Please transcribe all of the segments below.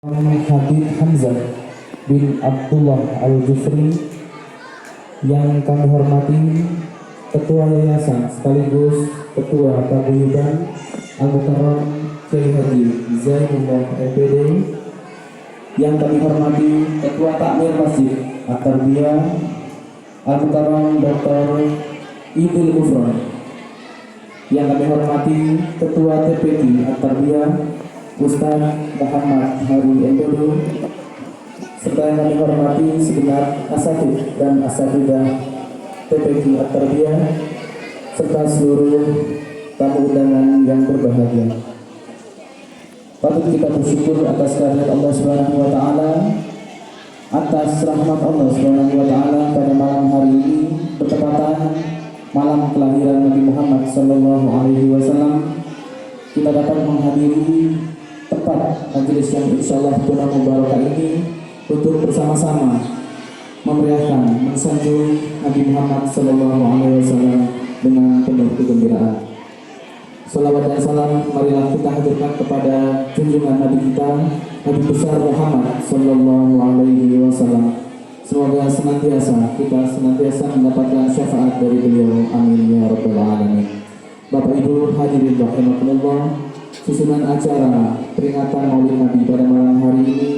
Habib Hamzah bin Abdullah Al-Jufri yang kami hormati Ketua Yayasan sekaligus Ketua Paguyuban Al-Mukarram Kiai Haji Zainullah MPD, yang kami hormati Ketua Takmir Masjid At-Tarbiyah Al-Mukarram Dr. Idul Gufron, yang kami hormati Ketua TPQ At-Tarbiyah Ustaz Muhammad Hari Endodo, serta yang kami hormati segenap asatidz dan asatidzah TPQ At-Tarbiyah, serta seluruh tamu undangan yang berbahagia. Patut kita bersyukur atas kehadirat Allah Subhanahu wa taala, atas rahmat Allah Subhanahu wa taala pada malam hari ini bertepatan malam kelahiran Nabi Muhammad sallallahu alaihi wasallam. Kita dapat menghadiri tepat majelis yang insyaallah penuh mubarakah ini untuk bersama-sama memeriahkan mensanjung Nabi Muhammad sallallahu alaihi wasallam dengan penuh kegembiraan. Salawat dan salam marilah kita haturkan kepada junjungan Nabi kita, Nabi besar Muhammad sallallahu alaihi wasallam. Semoga kita senantiasa mendapatkan syafaat dari beliau. Amin ya rabbal alamin. Bapak Ibu hadirin rahimakumullah, susunan acara peringatan Maulid Nabi pada malam hari ini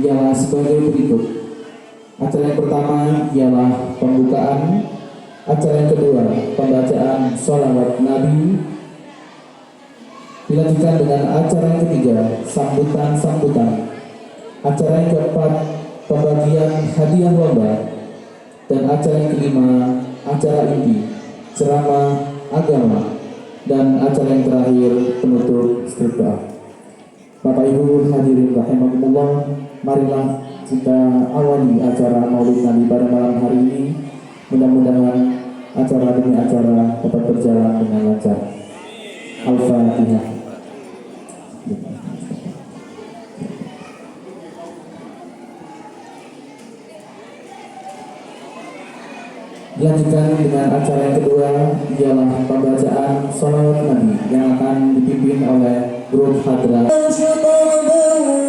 ialah sebagai berikut. Acara yang pertama ialah pembukaan, acara yang kedua pembacaan sholawat Nabi, dilanjutkan dengan acara yang ketiga sambutan, acara yang keempat pembagian hadiah lomba, dan acara yang kelima acara inti ceramah agama, dan acara yang terakhir penutup strip doa. Bapak Ibu hadirin rahimakumullah, marilah kita awali acara Maulid Nabi pada malam hari ini. Mudah-mudahan acara demi acara dapat berjalan dengan lancar. Al-Fatihah. Dilanjutkan dengan acara yang kedua ialah pembacaan sholawat Nabi yang akan dipimpin oleh grup Hadrat. Salam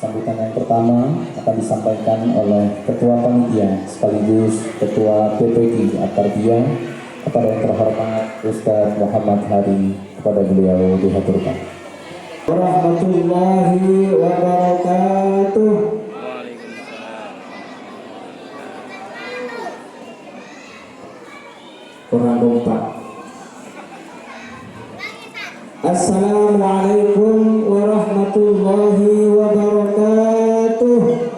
Sambutan yang pertama akan disampaikan oleh Ketua Panitia sekaligus Ketua PPG At-Tarbiyah kepada yang terhormat Ustaz Muhammad Hari, kepada beliau dihaturkan. Warahmatullahi wabarakatuh. Kurang kompak. Assalamualaikum warahmatullahi wabarakatuh.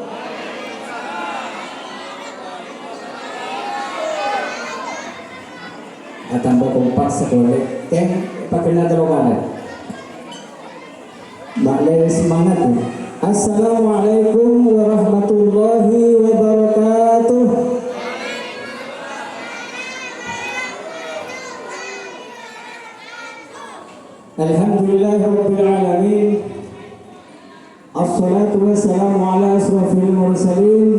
Tambah kompak sekolah pakai nada lokal. Balik semangat. Assalamualaikum warahmatullahi wabarakatuh. Alhamdulillahirabbil alamin. Assalatu wassalamu ala asrafil mursalin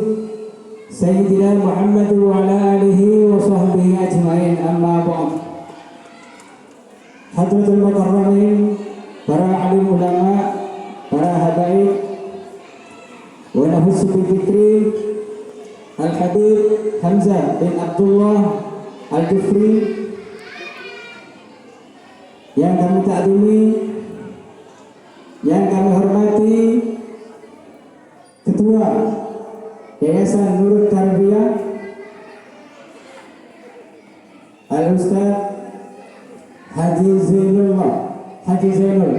Sayyidina Muhammad wa ala alihi wa sahbihi ajmain, amma ba'd. Hadratul mukarramin, para alim ulama, para habaib, wa nahussu bi dzikri Al-Habib Hamzah bin Abdullah Al-Jufri yang kami takdimi, yang kami hormati Ketua Yayasan Nurut Tarbiyah Al-Ustaz Haji Zainul,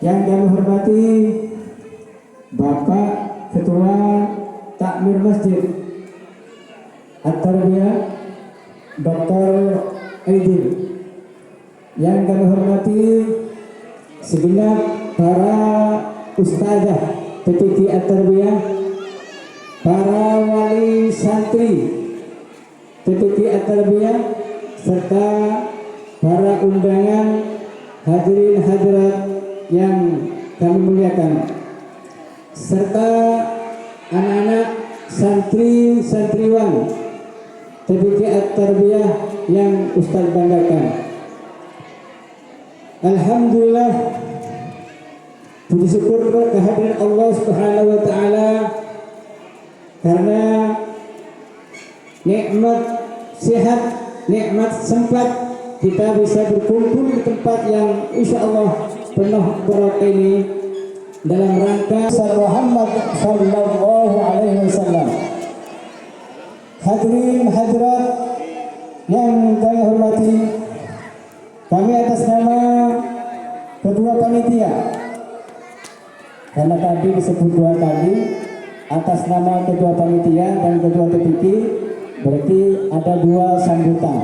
yang kami hormati Bapak Ketua Takmir Masjid At-Tarbiyah Dr. Aidil, yang kami hormati segenap para ustazah PPG At-Tarbiyah, para wali santri PPG At-Tarbiyah, serta para undangan hadirin hadirat yang kami muliakan, serta anak-anak santri-santriwan TPQ At-Tarbiyah yang Ustaz banggakan. Alhamdulillah, puji syukur kehadiran Allah Subhanahu wa taala karena nikmat sehat, nikmat sempat kita bisa berkumpul di tempat yang insya Allah penuh barokah ini dalam rangka Muhammad sallallahu alaihi wasallam. Hadirin hadirat yang kami hormati, kami atas nama kedua panitia, karena tadi disebut dua kali, atas nama kedua panitia dan kedua TPQ, berarti ada dua sambutan,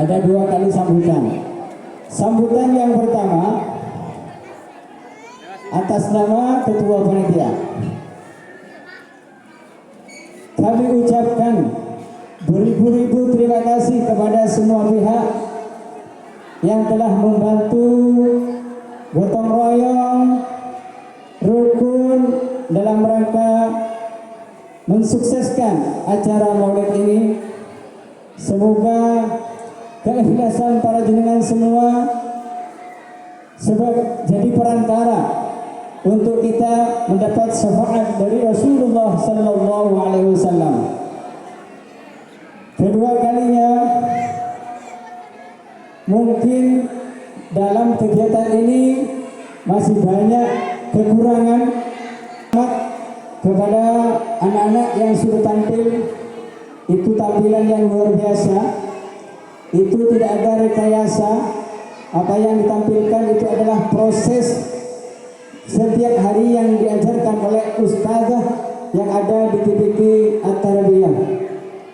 ada dua kali sambutan. Sambutan yang pertama atas nama ketua panitia, kami ucapkan beribu-ribu terima kasih kepada semua pihak yang telah membantu gotong royong rukun dalam rangka mensukseskan acara Maulid ini. Semoga keikhlasan para jenengan semua sebagai jadi perantara untuk kita mendapat syafaat dari Rasulullah sallallahu alaihi wasallam. Kedua kalinya, mungkin dalam kegiatan ini masih banyak kekurangan kepada anak-anak yang sudah tampil. Itu tampilan yang luar biasa, itu tidak ada rekayasa. Apa yang ditampilkan itu adalah proses setiap hari yang diajarkan oleh ustazah yang ada di TPQ At-Tarbiyah.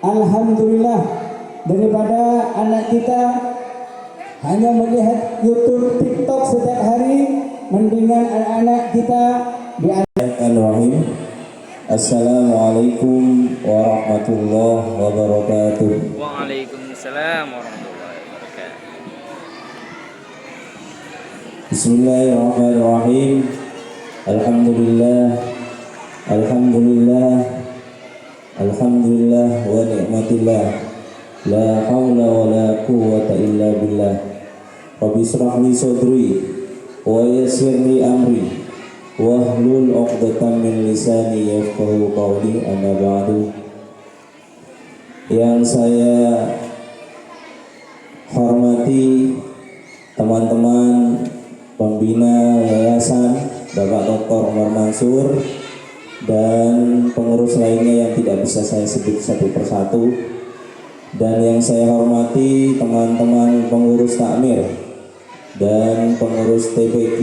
Alhamdulillah, daripada anak kita hanya melihat YouTube, TikTok setiap hari, mendingan anak-anak kita Bismillahirrahmanirrahim. Assalamualaikum warahmatullahi wabarakatuh. Waalaikumsalam warahmatullahi wabarakatuh. Bismillahirrahmanirrahim. Alhamdulillah, alhamdulillah, alhamdulillah wa ni'matillah. La haula wa la quwwata illa billah. Rabbi shrah li sadri wa yassir li amri wahlul 'uqdatam min lisani yafqahu qawli. Amma ba'du. Yang saya hormati teman-teman pembina yayasan, Bapak Dr. Umar Mansur, dan pengurus lainnya yang tidak bisa saya sebut satu persatu, dan yang saya hormati teman-teman pengurus takmir dan pengurus TPQ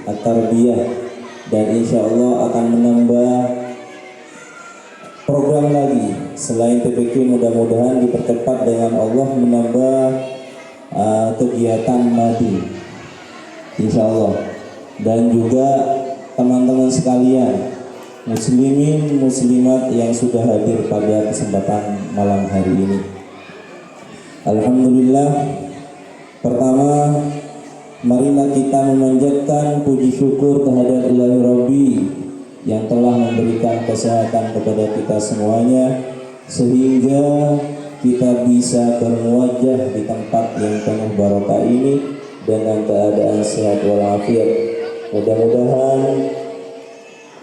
At-Tarbiyah, dan insya Allah akan menambah program lagi selain TPQ. Mudah-mudahan dipercepat dengan Allah menambah kegiatan madu, insya Allah. Dan juga teman-teman sekalian, muslimin muslimat yang sudah hadir pada kesempatan malam hari ini. Alhamdulillah. Pertama, marilah kita memanjatkan puji syukur kehadirat Ilahi Rabbi yang telah memberikan kesehatan kepada kita semuanya, sehingga kita bisa bermuajah di tempat yang penuh barokah ini dengan keadaan sehat walafiat. Mudah-mudahan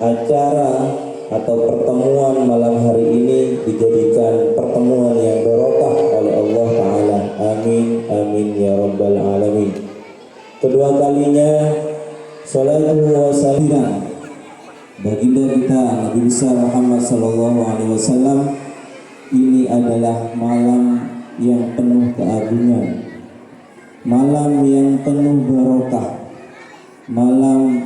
acara atau pertemuan malam hari ini dijadikan pertemuan yang barokah oleh Allah Ta'ala. Amin, amin ya rabbal alamin. Kedua kalinya, salatu wa salam baginda kita Nabi besar Muhammad sallallahu alaihi wasallam. Ini adalah malam yang penuh keagungan, malam yang penuh barokah, malam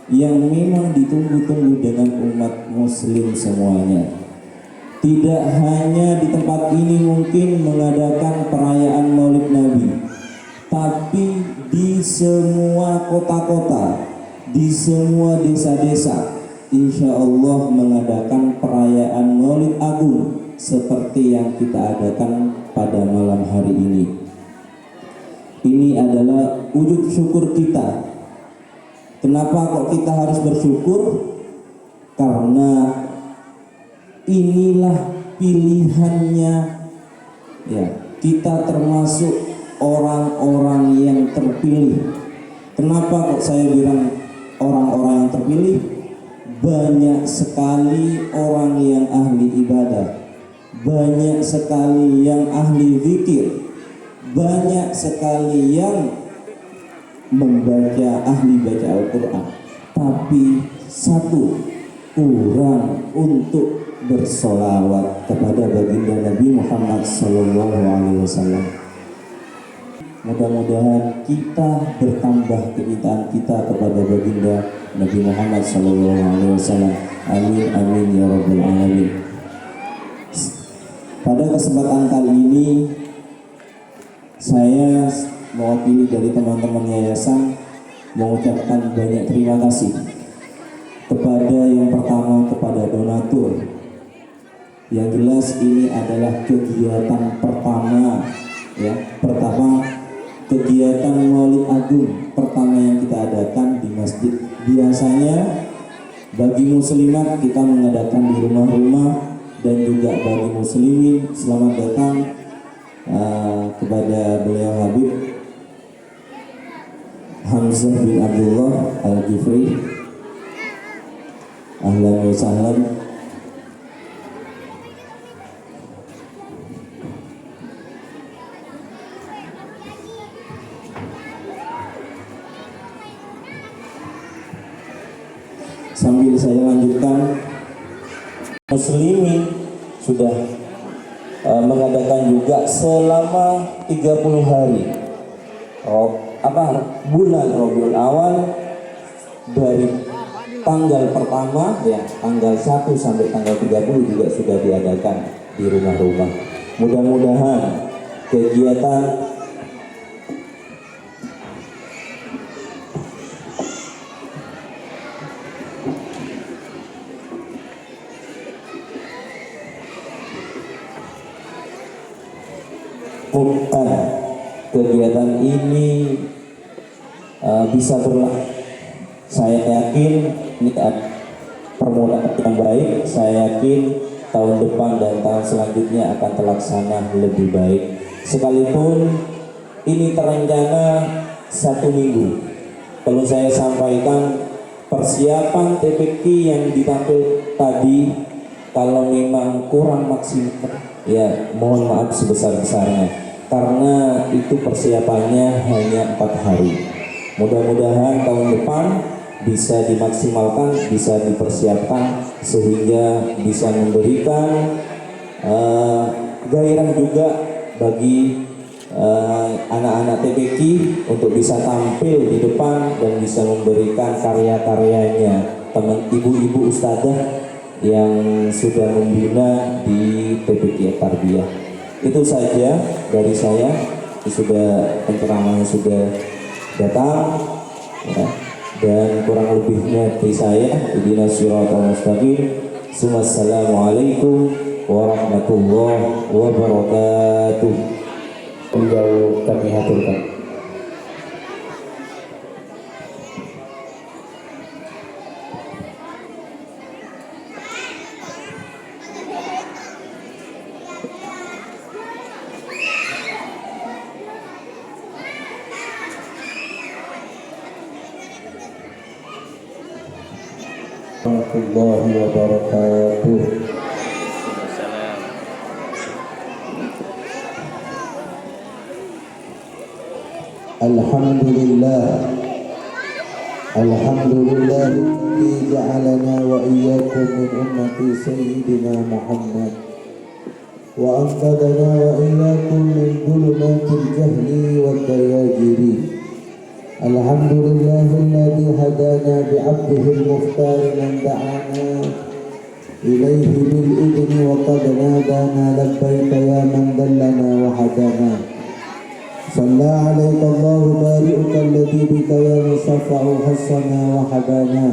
yang memang ditunggu-tunggu dengan umat muslim semuanya. Tidak hanya di tempat ini mungkin mengadakan perayaan Maulid Nabi, tapi di semua kota-kota, di semua desa-desa, insya Allah mengadakan perayaan Maulid Agung seperti yang kita adakan pada malam hari ini. Ini adalah wujud syukur kita. Kenapa kok kita harus bersyukur? Karena inilah pilihannya Ya, kita termasuk orang-orang yang terpilih. Kenapa kok saya bilang orang-orang yang terpilih? Banyak sekali orang yang ahli ibadah, banyak sekali yang ahli zikir, banyak sekali yang membaca, ahli baca Al-Quran, tapi satu, kurang untuk bersolawat kepada baginda Nabi Muhammad SAW. Mudah-mudahan kita bertambah kecintaan kita kepada baginda Nabi Muhammad SAW. Amin amin ya rabbal alamin. Pada kesempatan kali ini saya mewakili dari teman-teman yayasan mengucapkan banyak terima kasih kepada yang pertama, kepada donatur. Yang jelas ini adalah kegiatan pertama, ya, kegiatan Maulid Agung pertama yang kita adakan di masjid. Biasanya bagi muslimat kita mengadakan di rumah-rumah, dan juga bagi muslimin selamat datang kepada beliau Habib Hamzah bin Abdullah Al-Jufri. Ahlan wa sahlan. Sambil saya lanjutkan, muslimin sudah mengadakan juga selama 30 hari bulan Rabiul Awal, dari tanggal pertama, ya, tanggal 1 sampai tanggal 30 juga sudah diadakan di rumah-rumah. Mudah-mudahan kegiatan kegiatan ini bisa berlangsung. Saya yakin ini permulaan yang baik. Saya yakin tahun depan dan tahun selanjutnya akan terlaksana lebih baik. Sekalipun ini terencana 1 minggu, perlu saya sampaikan persiapan TPQ yang ditampil tadi kalau memang kurang maksimal, ya mohon maaf sebesar-besarnya, karena itu persiapannya hanya 4 hari. Mudah-mudahan tahun depan bisa dimaksimalkan, bisa dipersiapkan sehingga bisa memberikan gairah juga bagi anak-anak TPQ untuk bisa tampil di depan dan bisa memberikan karya-karyanya, teman ibu-ibu ustadzah yang sudah membina di TPQ Tarbiyah. Itu saja dari saya. Sudah pencerahan sudah datang, ya, dan kurang lebihnya dari saya. Ihdinas siratal mustaqim. Assalamualaikum warahmatullahi wabarakatuh. Beliau kami haturkan. Warahmatullahi wabarakatuh. Waalaikumsalam. Alhamdulillah, alhamdulillah alladzi ja'alana wa iyyakum min ummati sayyidina Muhammad wa anqadana wa iyyakum min dhulumatil jahli wad dayajiri. Alhamdulillah alladzi hadana bi'abdihi al-mukhtar man da'ana ilayhi bil idni wa qad nadana labbaika ya man dallana wa hadana. صلى عليك الله بارئك الذي بك يا مصفع حسنا وحبانا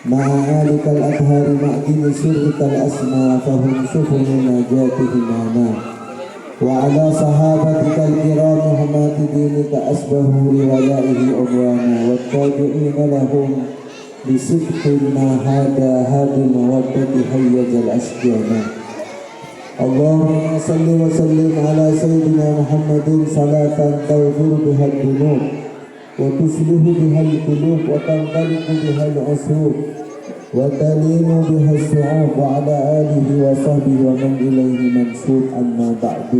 مع آلك الأطهار معدن سرك الأسمى فهم سفن نجاته معنا وعلى صحابتك الكرام حماة دينك أسبهوا لولائه عدوانا والتابعين لهم بصدق ما هدى هادي المودة هيج الأشجانا. اللهم صل وسلم على سيدنا محمد صلاة تغفر بها الذنوب وتصلح بها القلوب وتنطلق بها العصور وتلين بها الشعوب وعلى آله وصحبه ومن إليه منسوب. أما بعد.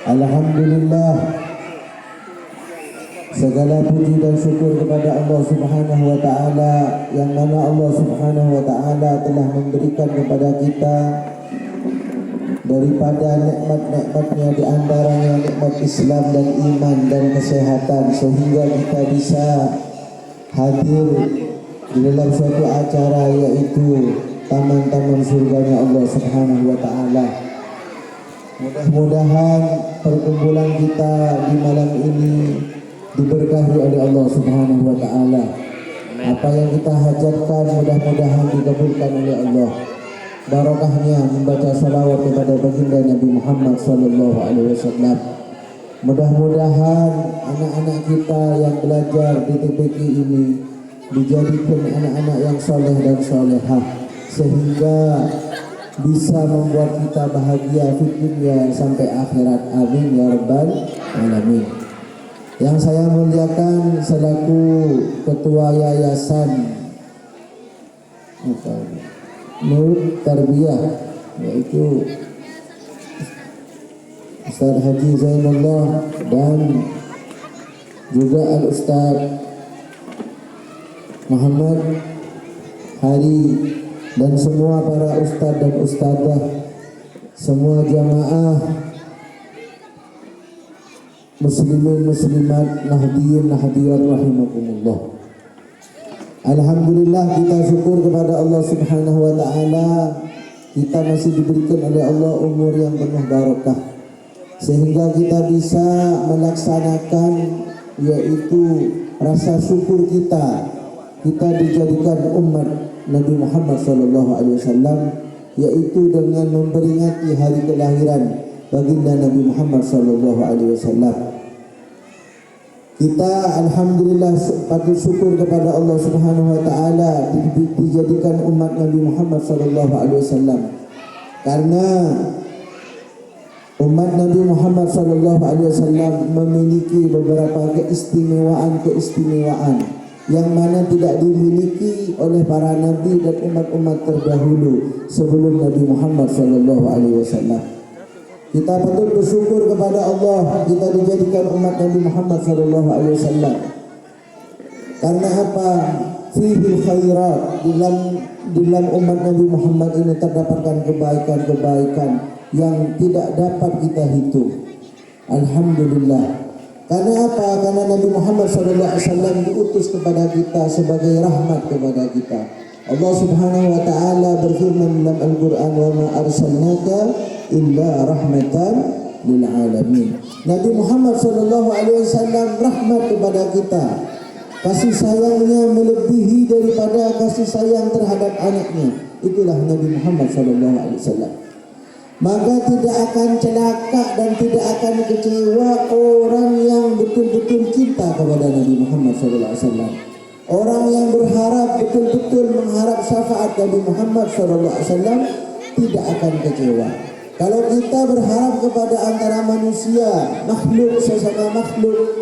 Alhamdulillah, segala puji dan syukur kepada Allah Subhanahu wa taala, yang mana Allah Subhanahu wa taala telah memberikan kepada kita daripada nikmat-nikmatnya, di antaranya nikmat Islam dan iman dan kesehatan, sehingga kita bisa hadir di dalam suatu acara, yaitu taman-taman surganya Allah Subhanahu wa taala. Mudah-mudahan perkumpulan kita di malam ini diberkahi oleh Allah Subhanahu wa taala. Apa yang kita hajatkan mudah-mudahan dikabulkan oleh Allah. Barokahnya membaca salawat kepada baginda Nabi Muhammad sallallahu alaihi wasallam. Mudah-mudahan anak-anak kita yang belajar di TPQ ini dijadikan anak-anak yang soleh dan solehah, sehingga bisa membuat kita bahagia di dunia sampai akhirat. Amin ya rabbal alamin. Yang saya muliakan selaku ketua yayasan Nur Tarbiyah, yaitu Ustaz Haji Zainullah dan juga Al-Ustaz Muhammad Hari, dan semua para ustaz dan ustazah, semua jamaah muslimin muslimat, nahdiyin nahdiyat rahimakumullah. Alhamdulillah, kita syukur kepada Allah Subhanahu wa taala, kita masih diberikan oleh Allah umur yang penuh barokah, sehingga kita bisa melaksanakan, yaitu rasa syukur kita dijadikan umat Nabi Muhammad SAW, yaitu dengan memperingati hari kelahiran baginda Nabi Muhammad SAW. Kita alhamdulillah patut syukur kepada Allah Subhanahu wa taala dijadikan umat Nabi Muhammad SAW, karena umat Nabi Muhammad SAW memiliki beberapa keistimewaan yang mana tidak dimiliki oleh para nabi dan umat-umat terdahulu sebelum Nabi Muhammad SAW. Kita patut bersyukur kepada Allah, kita dijadikan umat Nabi Muhammad SAW. Karena apa? Fihil khairat, dalam umat Nabi Muhammad ini terdapatkan kebaikan-kebaikan yang tidak dapat kita hitung. Alhamdulillah. Karena apa? Karena Nabi Muhammad SAW diutus kepada kita sebagai rahmat kepada kita. Allah Subhanahu wa taala berfirman dalam Al-Qur'an, "Wa ma arsalnaka illa rahmatan lil alamin." Nabi Muhammad SAW rahmat kepada kita. Kasih sayangnya melebihi daripada kasih sayang terhadap anaknya. Itulah Nabi Muhammad SAW. Maka tidak akan celaka dan tidak akan kecewa orang yang betul-betul cinta kepada Nabi Muhammad SAW. Orang yang berharap betul-betul mengharap syafaat Nabi Muhammad SAW tidak akan kecewa. Kalau kita berharap kepada antara manusia, makhluk sesama makhluk,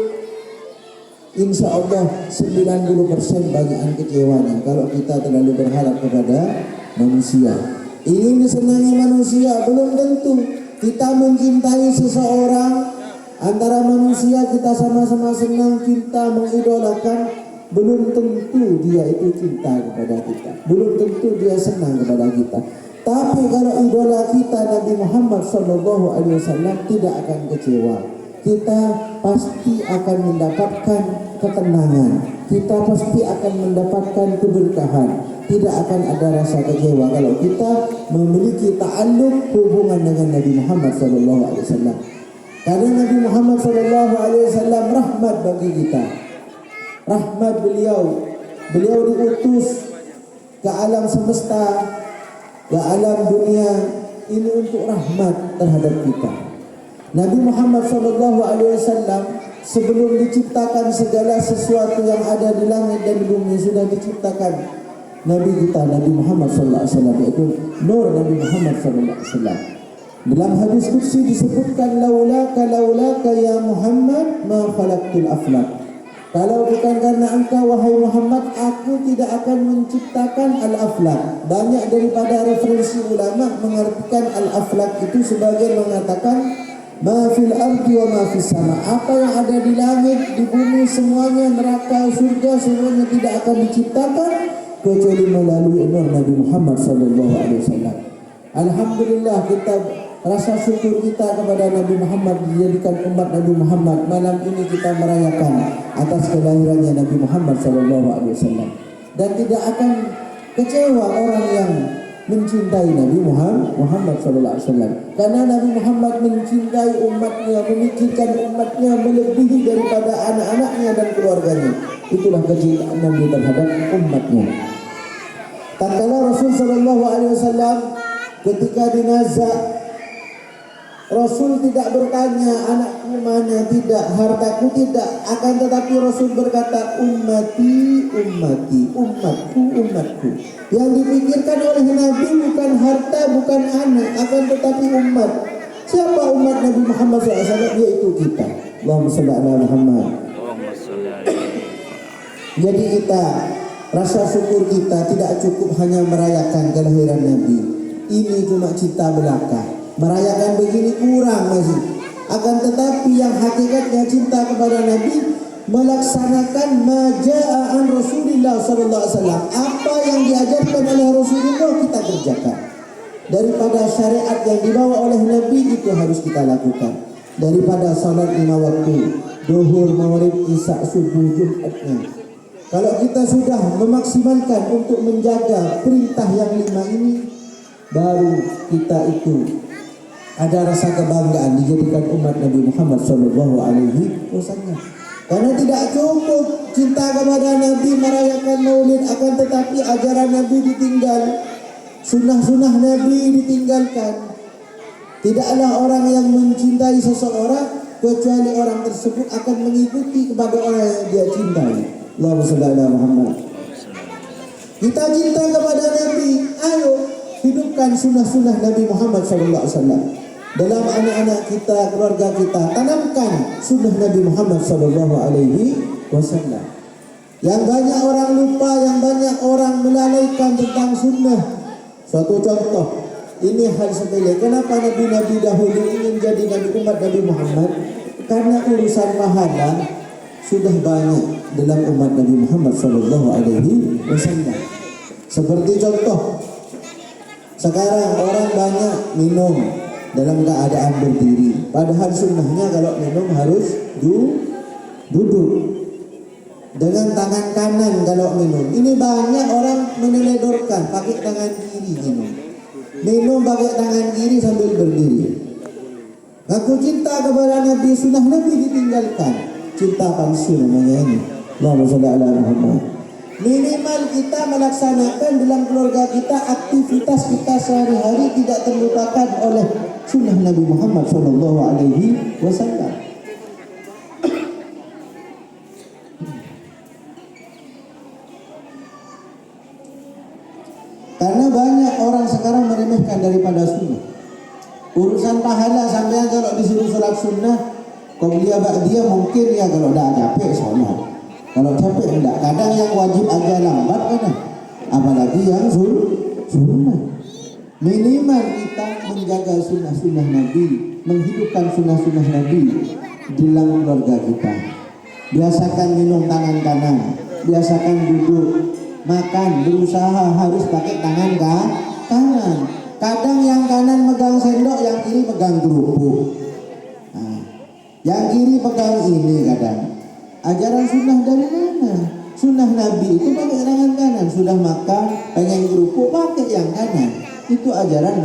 insya Allah 90% banyakan kecewanya kalau kita terlalu berharap kepada manusia. Ingin disenangi manusia belum tentu. Kita mencintai seseorang, antara manusia kita sama-sama senang, cinta, mengidolakan, belum tentu dia itu cinta kepada kita, belum tentu dia senang kepada kita. Tapi kalau idola kita Nabi Muhammad SAW tidak akan kecewa. Kita pasti akan mendapatkan ketenangan, kita pasti akan mendapatkan keberkahan. Tidak akan ada rasa kecewa kalau kita memiliki ta'alluq hubungan dengan Nabi Muhammad SAW. Karena Nabi Muhammad SAW rahmat bagi kita. Rahmat beliau diutus ke alam semesta, ke alam dunia ini untuk rahmat terhadap kita. Nabi Muhammad SAW sebelum diciptakan segala sesuatu yang ada di langit dan di bumi sudah diciptakan Nabi kita Nabi Muhammad sallallahu alaihi wasallam, yaitu nur Nabi Muhammad sallallahu alaihi wasallam. Dalam hadis qudsi disebutkan laulaka ya Muhammad ma khalaqtul aflak. Kalau bukan karena engkau wahai Muhammad, aku tidak akan menciptakan al-aflak. Banyak daripada referensi ulama mengartikan al-aflak itu sebagai mengatakan ma fil ardi wa ma fis sama. Apa yang ada di langit, di bumi, semuanya, neraka, surga, semuanya tidak akan diciptakan kecuali melalui nur Nabi Muhammad sallallahu alaihi wasallam. Alhamdulillah, kita rasa syukur kita kepada Nabi Muhammad dijadikan umat Nabi Muhammad. Malam ini kita merayakan atas kelahirannya Nabi Muhammad sallallahu alaihi wasallam. Dan tidak akan kecewa orang yang mencintai Nabi Muhammad sallallahu alaihi wasallam. Karena Nabi Muhammad mencintai umatnya, memikirkan umatnya melebihi daripada anak-anaknya dan keluarganya. Itulah kecintaan Nabi terhadap umatnya. Tatkala Rasul sallallahu alaihi wasallam ketika dinazak, Rasul tidak bertanya anakku mana, tidak, hartaku tidak, akan tetapi Rasul berkata ummati, ummati, umatku, umatku. Yang dipikirkan oleh Nabi bukan harta, bukan anak, akan tetapi umat. Siapa umat Nabi Muhammad SAW? Yaitu kita. Allahumma shalli ala Muhammad. Allahumma shalli alaihi. Jadi kita, rasa syukur kita tidak cukup hanya merayakan kelahiran Nabi. Ini cuma cita belaka. Merayakan begini kurang masih. Akan tetapi yang hakikatnya cinta kepada Nabi, melaksanakan maja'an Rasulullah sallallahu alaihi wasallam. Apa yang diajarkan oleh Rasulullah kita kerjakan. Daripada syariat yang dibawa oleh Nabi itu harus kita lakukan. Daripada salat 5 waktu, zuhur, maghrib, isya, subuh, Jumatnya. Kalau kita sudah memaksimalkan untuk menjaga perintah yang 5 ini, baru kita itu ada rasa kebanggaan dijadikan umat Nabi Muhammad sallallahu alaihi wasallam. Karena tidak cukup cinta kepada Nabi, merayakan maulid, akan tetapi ajaran Nabi ditinggal, sunnah-sunnah Nabi ditinggalkan. Tidaklah orang yang mencintai seseorang kecuali orang tersebut akan mengikuti kepada orang yang dia cintai. Allahumma shalli ala Muhammad. Kita cinta kepada Nabi, ayo hidupkan sunnah-sunnah Nabi Muhammad sallallahu alaihi wasallam. Dalam anak-anak kita, keluarga kita, tanamkan sunnah Nabi Muhammad sallallahu alaihi wasallam. Yang banyak orang lupa, yang banyak orang melalaikan tentang sunnah. Suatu contoh, ini hal sepele. Kenapa Nabi-Nabi dahulu ingin jadi Nabi umat Nabi Muhammad? Karena urusan pahala sudah banyak dalam umat Nabi Muhammad sallallahu alaihi wasallam. Seperti contoh, sekarang orang banyak minum dalam keadaan berdiri. Padahal sunnahnya kalau minum harus duduk. Dengan tangan kanan kalau minum. Ini banyak orang meneledorkan pakai tangan kiri minum. Minum pakai tangan kiri sambil berdiri. Aku cinta kepada Nabi, sunnah Nabi ditinggalkan. Cinta palsu namanya ini. Allahumma shalli ala Muhammad. Minimal kita melaksanakan dalam keluarga kita, aktivitas kita sehari-hari tidak terlupakan oleh sunnah Nabi Muhammad sallallahu alaihi wasallam. Karena banyak orang sekarang meremehkan daripada sunnah. Urusan pahala sampai kalau disuruh sholat sunnah, qobliyah ba'diyah mungkin ya kalau dah capek sholat. Kalau capek enggak, kadang yang wajib agak lambat kadang. Apalagi yang sunnah. Minimal kita menjaga sunnah-sunnah Nabi, menghidupkan sunnah-sunnah Nabi dalam keluarga kita. Biasakan minum tangan kanan, biasakan duduk, makan, berusaha harus pakai tangan kanan. Kadang yang kanan megang sendok, yang kiri megang kerupuk. Nah, yang kiri pegang ini kadang. Ajaran sunnah dari mana? Sunnah Nabi itu pakai tangan kanan. Sudah makan, pengen kerupuk, pakai yang kanan. Itu ajaran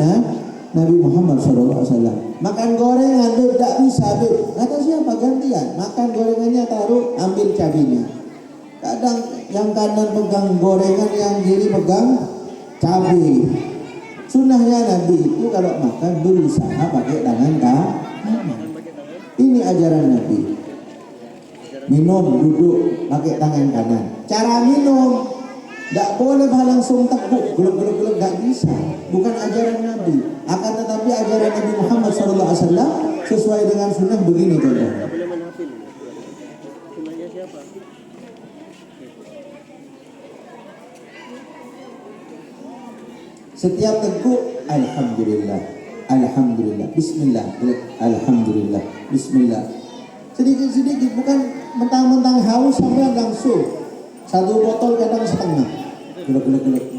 Nabi Muhammad SAW. Makan gorengan, Beb, tak bisa, Beb. Kata siapa? Gantian. Makan gorengannya taruh, ambil cabenya. Kadang yang kanan pegang gorengan, yang kiri pegang cabai. Sunnahnya Nabi itu kalau makan berusaha pakai tangan kanan. Ini ajaran Nabi. Minum, duduk, pakai tangan kanan. Cara minum, Tak boleh langsung tekuk, gelap-gelap tak bisa. Bukan ajaran Nabi. Akan tetapi ajaran Nabi Muhammad SAW sesuai dengan sunnah begini contohnya. Setiap teguk, Alhamdulillah, Alhamdulillah, Bismillah, Alhamdulillah, Bismillah. Sedikit-sedikit, bukan mentang-mentang haus sampai langsung. Satu botol kadang setengah. Gelap.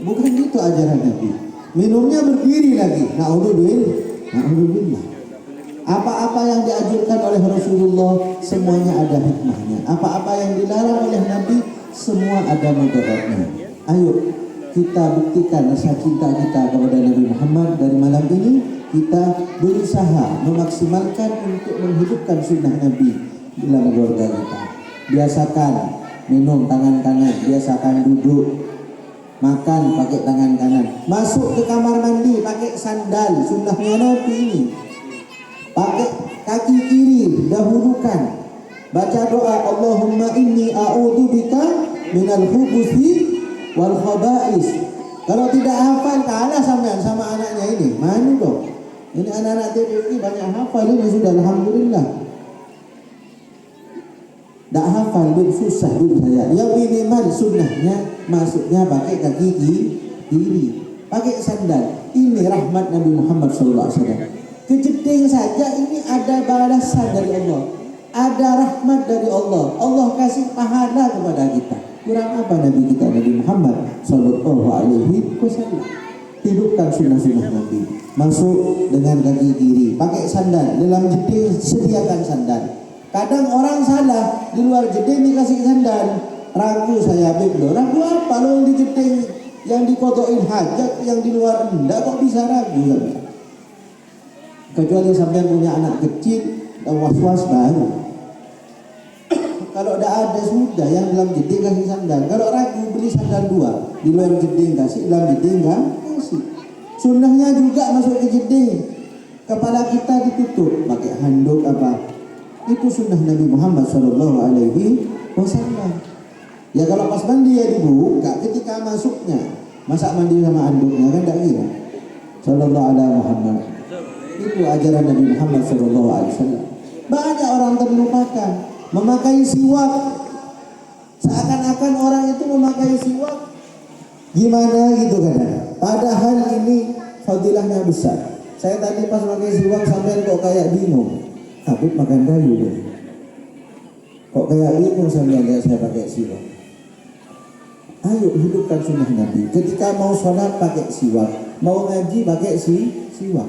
Bukan itu ajaran Nabi. Minumnya berdiri lagi. Na'udzubillah. Apa-apa yang diajarkan oleh Rasulullah semuanya ada hikmahnya. Apa-apa yang dilarang oleh Nabi semua ada mudaratnya. Ayo kita buktikan rasa cinta kita kepada Nabi Muhammad dari malam ini. Kita berusaha memaksimalkan untuk menghidupkan sunnah Nabi dalam keluarga kita. Biasakan minum tangan kanan, biasakan duduk, makan pakai tangan kanan, masuk ke kamar mandi pakai sandal, sunnahnya Nabi ini. Pakai kaki kiri, dahulukan. Baca doa, Allahumma inni a'udzubika minal khubuthi wal khaba'is. Kalau tidak hafal, kalah sampean sama anaknya ini. Mana dong? Ini anak-anak TPI banyak hafal ini sudah, alhamdulillah. Tak hafal bin susah bin saya. Yang minimal sunnahnya masuknya pakai kaki kiri, pakai sandal. Ini rahmat Nabi Muhammad SAW. Kejeding saja ini ada balasan dari Allah, ada rahmat dari Allah. Allah kasih pahala kepada kita. Kurang apa Nabi kita Nabi Muhammad SAW? Hidupkan sunnah-sunnah Nabi. Masuk dengan kaki kiri, pakai sandal. Dalam jeding sediakan sandal. Kadang orang salah, di luar jeding dikasih sandal. Ragu saya Biblo. Ragu apa lo yang di jeding, yang dikotokin hajat, yang di luar enggak kok bisa ragu sampai. Kecuali sampai punya anak kecil dan was-was baru. Kalau tidak ada sudah yang dalam jeding kasih sandal. Kalau ragu beli sandal 2, di luar jeding kasih, dalam jeding enggak kasih. Sunnahnya juga masuk ke jeding, kepala kita ditutup pakai handuk apa. Itu sunnah Nabi Muhammad SAW. Ya kalau pas mandi ya dibuka ketika masuknya. Masa mandi sama anduknya kan tak kira. Sallallahu alaihi Muhammad. Itu ajaran Nabi Muhammad SAW. Banyak orang terlupakan memakai siwak. Seakan-akan orang itu memakai siwak gimana gitu kan. Padahal ini fadilahnya besar. Saya tadi pas pakai siwak sampai kok kayak bingung. Habib makan kayu deh. Kok kayak bingung sampai lihat saya pakai siwak. Ayo hidupkan sunnah Nabi. Ketika mau sholat pakai siwak, mau ngaji pakai siwak.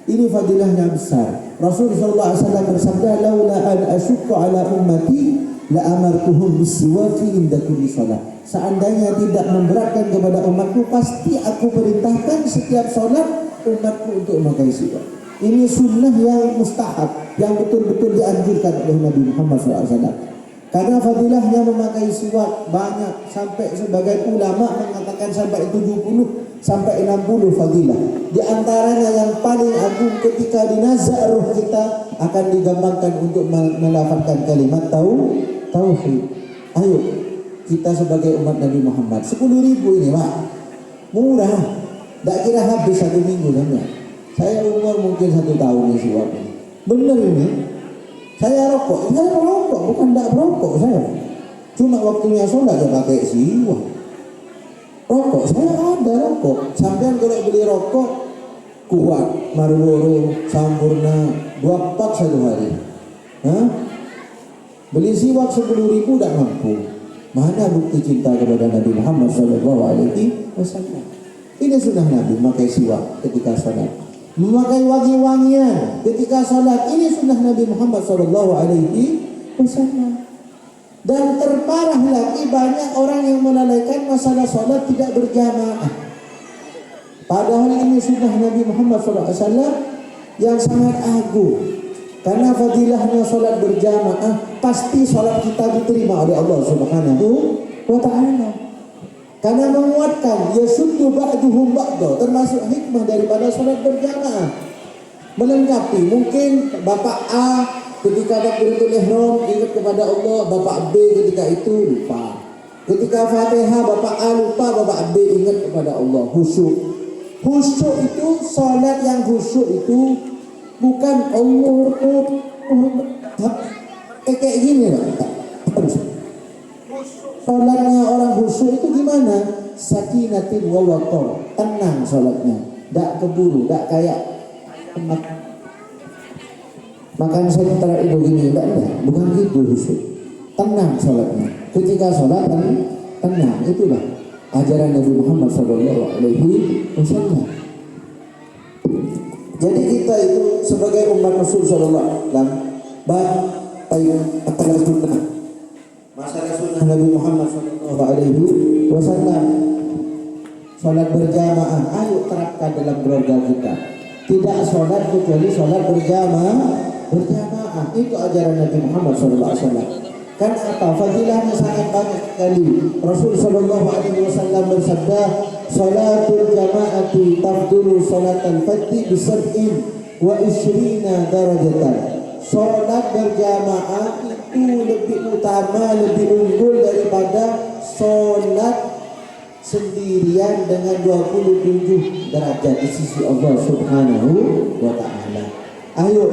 Ini fadilahnya besar. Rasulullah SAW bersabda, "Laula an asyukku ala ummati la amartuhum bisiwaki inda kulli sholat." Seandainya tidak memberatkan kepada umatku, pasti aku perintahkan setiap sholat umatku untuk memakai siwak. Ini sunnah yang mustahab, yang betul-betul dianjurkan oleh Nabi Muhammad SAW. Karena fadilahnya memakai siwak banyak, sampai sebagai ulama mengatakan sampai 70 sampai 60 fadilah. Di antaranya yang paling agung ketika dinazak ruh kita akan digambangkan untuk melafalkan kalimat tauhid. Ayo kita sebagai umat Nabi Muhammad 10.000 ini Pak, murah, tak kira habis 1 minggu saja. Saya umur mungkin 1 tahun nih siwak ini. Bener ini. Saya rokok, bukan tidak merokok saya. Cuma waktunya sholat ya pakai siwak. Rokok, saya ada rokok. Sampai kalau beli rokok kuat, Marlboro, Sampurna, 2 pak 1 hari. Beli siwak 10.000 tidak mampu. Mana bukti cinta kepada Nabi Muhammad SAW? Ini sunnah Nabi memakai siwak ketika sholat. Memakai wangi-wangian ketika sholat, ini sunnah Nabi Muhammad SAW. Dan terparah lagi banyak orang yang melalaikan masalah sholat tidak berjamaah. Padahal ini sunnah Nabi Muhammad SAW yang sangat agung. Karena fadilahnya sholat berjamaah, pasti sholat kita diterima oleh Allah Subhanahu wa Ta'ala. Karena menguatkan yasuddu ba'duhum ba'da, termasuk hikmah daripada sholat berjamaah. Melengkapi, mungkin Bapak A ketika takbiratul ihram ingat kepada Allah, Bapak B ketika itu lupa. Ketika Fatihah Bapak A lupa, Bapak B ingat kepada Allah, khusyuk. Khusyuk itu, salat yang khusyuk itu bukan Allah kayak gini lah. Salatnya orang khusyuk itu gimana? Sakinatin wa waqar, tenang salatnya, tak keburu, tak kayak makan sementara itu gini, enggak, bukan gitu khusyuk. Tenang salatnya. Ketika salat tenang, itulah ajaran Nabi Muhammad SAW. Jadi kita itu sebagai umat Rasul SAW masalah sunnah, masalah sunnah Nabi Muhammad SAW. Salat berjamaah, ayo terapkan dalam keluarga kita. Tidak salat kecuali salat berjamaah. Itu ajaran Nabi Muhammad SAW. Kan apa? Fadilahnya sangat banyak sekali. Rasul sallallahu alaihi wasallam bersabda, "Salatul jama'ati tafdulu salatal fadhi bi 27 darajatan." Salat berjamaah itu lebih utama, lebih unggul daripada salat sendirian dengan 27 derajat di sisi Allah Subhanahu wa taala. Ayo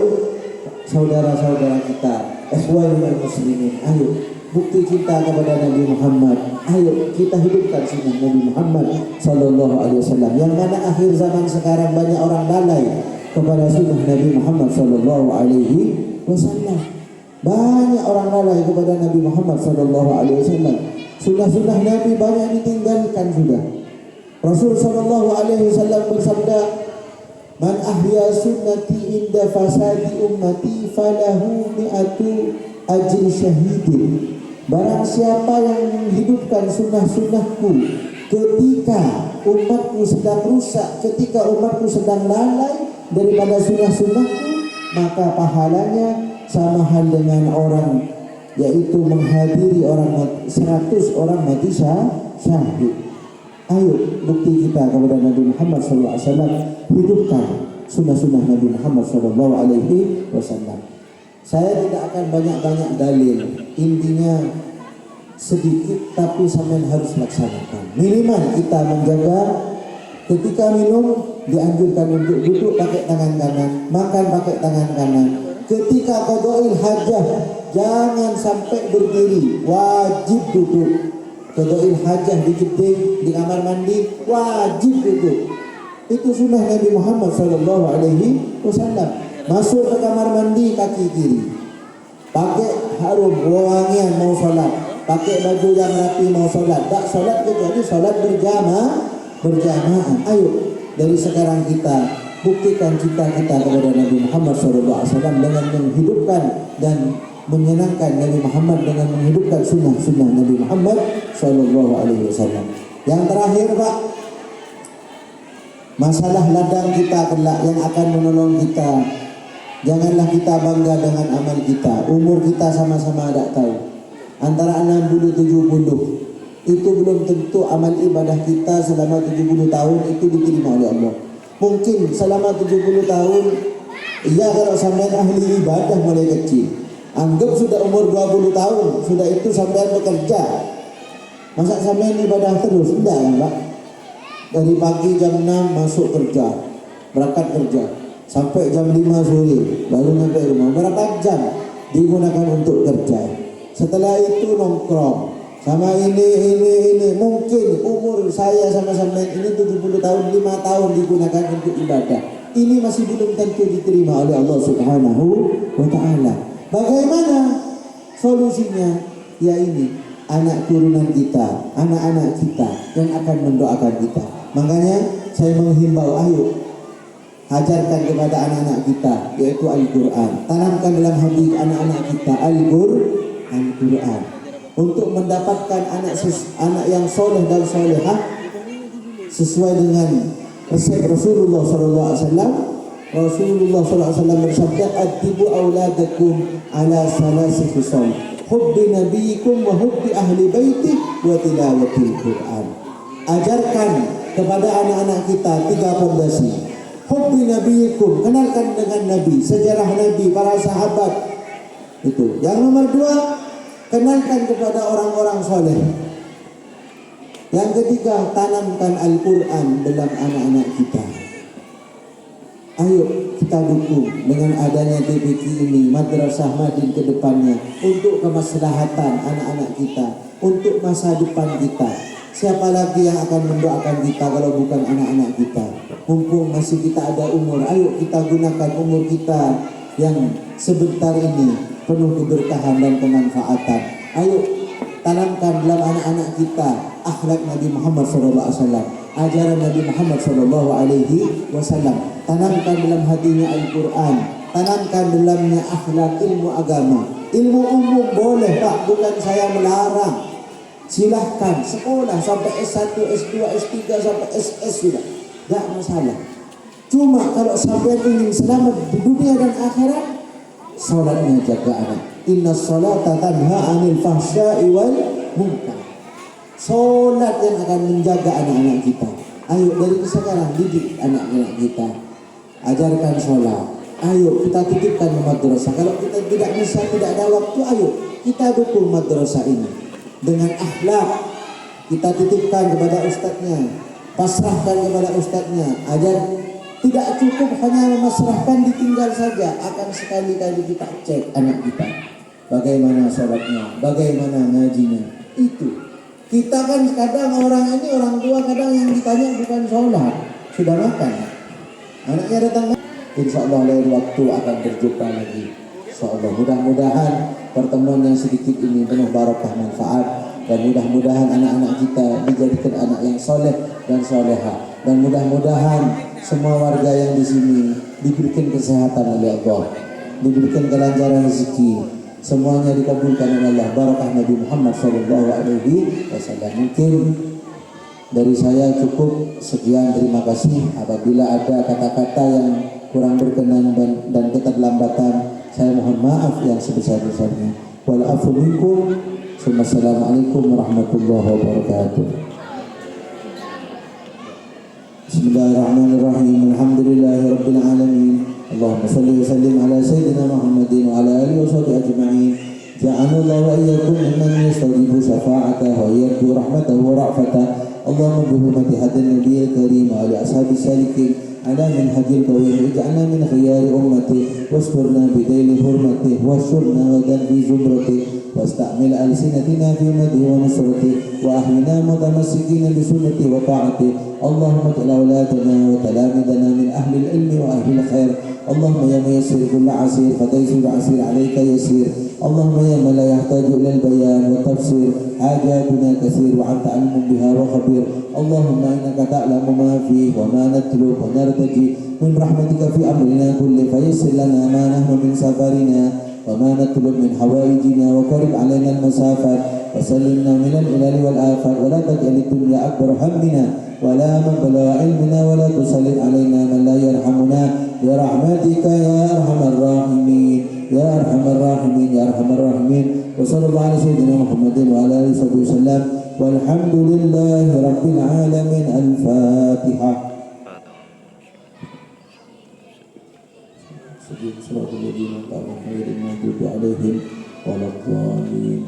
saudara-saudara kita, ikhwanul muslimin, ayo bukti cinta kepada Nabi Muhammad. Ayo kita hidupkan sunnah Nabi Muhammad sallallahu alaihi wasallam. Yang mana akhir zaman sekarang banyak orang lalai kepada sunnah Nabi Muhammad sallallahu alaihi wasallam. Banyak orang lalai kepada Nabi Muhammad sallallahu alaihi wasallam. Sunnah-sunnah Nabi banyak ditinggalkan sudah. Rasul sallallahu alaihi wasallam bersabda, "Man ahya sunnati inda fasadi ummati falahu mi'atu ajri syahidin." Barang siapa yang menghidupkan sunnah-sunnahku ketika umatku sedang rusak, ketika umatku sedang lalai daripada sunnah-sunnahku, maka pahalanya sama hal dengan orang, yaitu menghadiri 100 orang mati syahid. Ayo bukti kita kepada Nabi Muhammad SAW, hidupkan sunnah-sunnah Nabi Muhammad SAW. Saya tidak akan banyak-banyak dalil, intinya sedikit tapi sampean harus laksanakan. Minimal kita menjaga ketika minum dianjurkan untuk duduk pakai tangan kanan, makan pakai tangan kanan. Ketika qada'il hajah jangan sampai berdiri, wajib duduk. Qada'il hajah di jeding, di kamar mandi, wajib duduk. Itu sunnah Nabi Muhammad SAW. Masuk ke kamar mandi kaki kiri, pakai harum wangian mau sholat, pakai baju yang rapi mau sholat. Tak sholat kecuali sholat berjamaah. Ayo dari sekarang kita buktikan cinta kita kepada Nabi Muhammad SAW dengan menghidupkan dan menyenangkan Nabi Muhammad dengan menghidupkan sunnah Nabi Muhammad SAW. Yang terakhir Pak, masalah ladang kita kelak yang akan menolong kita. Janganlah kita bangga dengan amal kita. Umur kita sama-sama tidak tahu, antara 60-70. Itu belum tentu amal ibadah kita selama 70 tahun itu diterima oleh Allah. Mungkin selama 70 tahun, iya kalau sampai ahli ibadah mulai kecil, anggap sudah umur 20 tahun, sudah itu sampai bekerja. Masa sampai ibadah terus? Tidak ya Pak. Dari pagi jam 6 masuk kerja, berangkat kerja sampai jam 5 sore baru sampai rumah. Berapa jam digunakan untuk kerja? Setelah itu nongkrong sama ini. Mungkin umur saya sama-sama ini 70 tahun, 5 tahun digunakan untuk ibadah. Ini masih belum tentu diterima oleh Allah Subhanahu wa ta'ala. Bagaimana solusinya? Ya ini anak turunan kita, anak-anak kita yang akan mendoakan kita. Makanya saya menghimbau, ayo ajarkan kepada anak-anak kita yaitu Al-Quran. Tanamkan dalam hati anak-anak kita Al-Quran. Untuk mendapatkan anak yang soleh dan solehah sesuai dengan resep Rasulullah SAW. Rasulullah SAW bersabda, "Addibu auladakum ala salasi khisal, hubbi nabiyikum wa hubbi ahli baiti wa tilawatil Quran." Ajarkan kepada anak-anak kita 3 fondasi. Hubbi nabiyikum, kenalkan dengan Nabi, sejarah Nabi, para sahabat. Itu. Yang nomor 2, kenalkan kepada orang-orang soleh. Yang ketiga, tanamkan Al-Quran dalam anak-anak kita. Ayo kita dukung dengan adanya TPQ ini, Madrasah Madin ke depannya, untuk kemaslahatan anak-anak kita, untuk masa depan kita. Siapa lagi yang akan mendoakan kita kalau bukan anak-anak kita? Mumpung masih kita ada umur, ayo kita gunakan umur kita yang sebentar ini penuh keberkahan dan kemanfaatan. Ayo tanamkan dalam anak-anak kita akhlak Nabi Muhammad SAW, ajaran Nabi Muhammad SAW. Tanamkan dalam hatinya Al-Quran, tanamkan dalamnya akhlak ilmu agama. Ilmu umum boleh Pak, bukan saya melarang. Silahkan sekolah sampai S1, S2, S3 sampai SS sudah, tidak masalah. Cuma kalau sampai ingin selamat di dunia dan akhirat, salatnya jaga anak. Inna salata tanha anil fahsya'i wal munkar. Salat yang akan menjaga anak-anak kita. Ayo dari sekarang didik anak-anak kita, ajarkan salat. Ayo kita titipkan ke madrasah. Kalau kita tidak bisa, tidak ada waktu, ayo kita dukung madrasah ini dengan akhlak. Kita titipkan kepada ustadznya, pasrahkan kepada ustadznya, ajar. Tidak cukup hanya memasrahkan ditinggal saja, akan sekali-kali kita cek anak kita bagaimana sholatnya, bagaimana ngajinya. Itu kita kan kadang orang tua kadang yang ditanya bukan sholat, sudah makan, anaknya datang. Insya Allah lain waktu akan berjumpa lagi. Insya Allah mudah-mudahan pertemuan yang sedikit ini penuh barokah manfaat, dan mudah-mudahan anak-anak kita dijadikan anak yang soleh dan soleha, dan mudah-mudahan semua warga yang di sini diberikan kesehatan oleh Allah, diberikan kelancaran rezeki, semuanya dikabulkan oleh Allah. Barakah Nabi Muhammad SAW. Mungkin dari saya cukup sekian, terima kasih. Apabila ada kata-kata yang kurang berkenan dan keterlambatan, saya mohon maaf yang sebesar-besarnya. Wal afu minkum. Assalamualaikum warahmatullahi wabarakatuh. Bismillahirrahmanirrahim. Alhamdulillahirabbil alamin. Allahumma shalli wa sallim ala sayyidina Muhammadin wa ala alihi wa sahbihi ajma'in. Ja'alallahu wa iyyakum mimman yastajibu syafa'atahu wa yarju rahmatahu wa ra'fatah. Allahumma bi hurmati hadan nabiyil karim wa ala ashabi salikin ala minhajil qawim ij'alna min khiyari ummati wasfurna bidaili hurmati wasurna wa danbi zumrati واستعمل ألسنتنا في مده ونصرته وأحينا متمسكين بسنته وطاعته. اللهم اجعل أولادنا وتلامذنا من أهل العلم وأهل الخير. اللهم يا ميسر كل عسير فتيسر عسير عليك يسير. اللهم يا من لا يحتاج إلى البيان والتفسير حاجاتنا كثير وأنت علم بها وخبير. اللهم إنك تعلم ما فيه وما نتلو ونرتجي من رحمتك في أمرنا كله، فيسر لنا ما نحن من سفرنا وما نطلب من حوائجنا وقرب علينا المسافات وسلمنا من الإلال والآفات، ولا تجعل الدنيا أكبر همنا ولا مبلغ علمنا ولا تسلط علينا من لا يرحمنا برحمتك يا أرحم الراحمين يا أرحم الراحمين يا أرحم الراحمين. وصلى الله على سيدنا محمد وعلى آله وصحبه وسلم والحمد لله رب العالمين. الفاتحة. صراط الذين أنعمت عليهم غير المغضوب عليهم ولا الضالين.